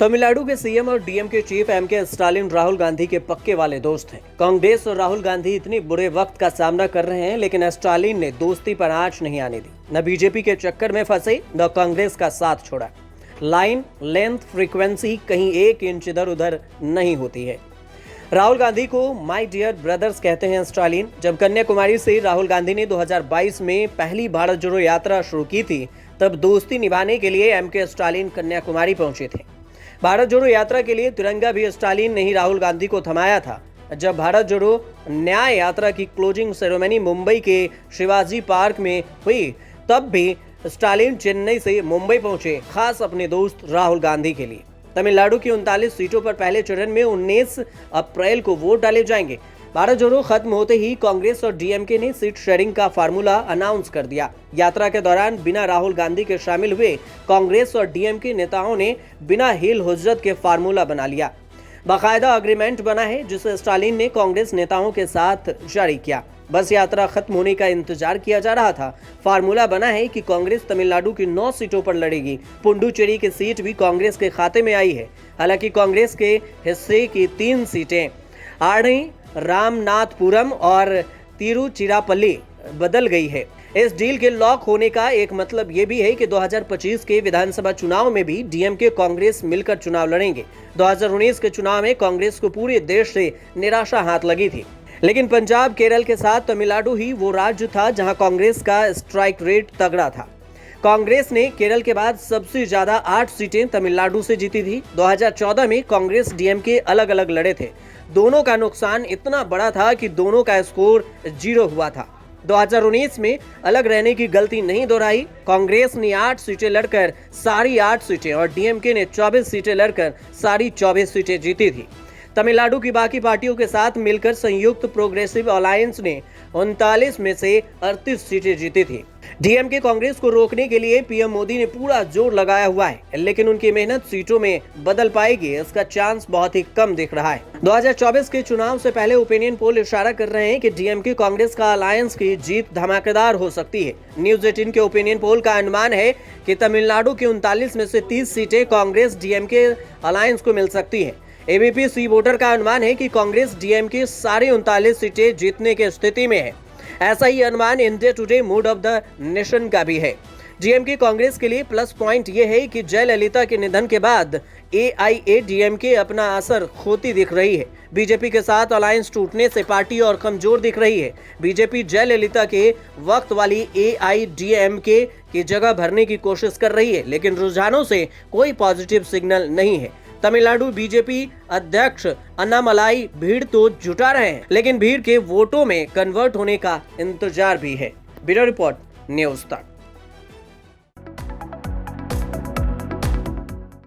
तमिलनाडु के सीएम और DMK chief MK Stalin Rahul Gandhi के पक्के वाले दोस्त हैं। कांग्रेस और राहुल गांधी इतने बुरे वक्त का सामना कर रहे हैं, लेकिन स्टालिन ने दोस्ती पर आंच नहीं आने दी। न बीजेपी के चक्कर में फंसे, न कांग्रेस का साथ छोड़ा। लाइन, लेंथ, फ्रीक्वेंसी कहीं 1 इंच इधर उधर नहीं होती है। राहुल गांधी को माय डियर ब्रदर्स कहते हैं स्टालिन। जब कन्याकुमारी से राहुल गांधी ने 2022 में पहली भारत जोड़ो यात्रा शुरू की थी, तब दोस्ती निभाने के लिए एमके स्टालिन कन्याकुमारी पहुंचे थे। भारत जोड़ो यात्रा के लिए तिरंगा भी स्टालिन ने ही राहुल गांधी को थमाया था। जब भारत जोड़ो न्याय यात्रा की क्लोजिंग सेरेमनी मुंबई के शिवाजी पार्क में हुई, तब भी स्टालिन चेन्नई से मुंबई पहुंचे, खास अपने दोस्त राहुल गांधी के लिए। तमिलनाडु की 39 सीटों पर पहले चरण में 19 अप्रैल को वोट डाले जाएंगे। भारत जोड़ो खत्म होते ही कांग्रेस और डीएमके ने सीट शेयरिंग का फार्मूला अनाउंस कर दिया। यात्रा के दौरान बिना राहुल गांधी के शामिल हुए कांग्रेस और डीएमके नेताओं ने बिना हील हुज्जत के फार्मूला बना लिया। बाकायदा अग्रीमेंट बना है, जिसे स्टालिन ने कांग्रेस नेताओं के साथ जारी किया। बस यात्रा खत्म होने का इंतजार किया जा रहा था। फार्मूला बना है कि कांग्रेस तमिलनाडु की 9 सीटों पर लड़ेगी। पुडुचेरी की सीट भी कांग्रेस के खाते में आई है। हालांकि कांग्रेस के हिस्से की 3 सीटें आढ़ी, रामनाथपुरम और तिरुचिरापल्ली बदल गई है। इस डील के लॉक होने का एक मतलब ये भी है कि 2025 के विधानसभा चुनाव में भी डीएमके कांग्रेस मिलकर चुनाव लड़ेंगे। 2019 के चुनाव में कांग्रेस को पूरे देश से निराशा हाथ लगी थी, लेकिन पंजाब, केरल के साथ तमिलनाडु ही वो राज्य था जहां कांग्रेस का स्ट्राइक रेट तगड़ा था। कांग्रेस ने केरल के बाद सबसे ज्यादा 8 सीटें तमिलनाडु से जीती थी। 2014 में कांग्रेस डीएमके अलग अलग लड़े थे। दोनों का नुकसान इतना बड़ा था कि दोनों का स्कोर 0 हुआ था। 2019 में अलग रहने की गलती नहीं दोहराई। कांग्रेस ने 8 सीटें लड़कर सारी 8 सीटें और डीएमके ने 24 सीटें लड़कर सारी 24 सीटें जीती थी। तमिलनाडु की बाकी पार्टियों के साथ मिलकर संयुक्त प्रोग्रेसिव अलायंस ने 39 में से 38 सीटें जीती थी। डीएमके कांग्रेस को रोकने के लिए पीएम मोदी ने पूरा जोर लगाया हुआ है, लेकिन उनकी मेहनत सीटों में बदल पाएगी, इसका चांस बहुत ही कम दिख रहा है। 2024 के चुनाव से पहले ओपिनियन पोल इशारा कर रहे हैं कि डीएमके कांग्रेस का अलायंस की जीत धमाकेदार हो सकती है। न्यूज 18 के ओपिनियन पोल का अनुमान है कि तमिलनाडु की 39 में से 30 सीटें कांग्रेस डीएमके अलायंस को मिल सकती है। एबीपी सी वोटर का अनुमान है कि कांग्रेस डीएमके सारी 39 सीटें जीतने की स्थिति में है। ऐसा ही अनुमान India today mood off the nation का भी है। डीएमके कांग्रेस के लिए प्लस पॉइंट यह है कि जयललिता के निधन के बाद एआईएडीएमके अपना असर खोती दिख रही है। बीजेपी के साथ अलायंस टूटने से पार्टी और कमजोर दिख रही है। बीजेपी जयललिता के वक्त वाली एआईएडीएमके की जगह भरने की कोशिश कर रही है, लेकिन रुझानों से कोई पॉजिटिव सिग्नल नहीं है। तमिलनाडु बीजेपी अध्यक्ष अन्नामलाई भीड़ तो जुटा रहे हैं, लेकिन भीड़ के वोटों में कन्वर्ट होने का इंतजार भी है। ब्यूरो रिपोर्ट, न्यूज़ तक।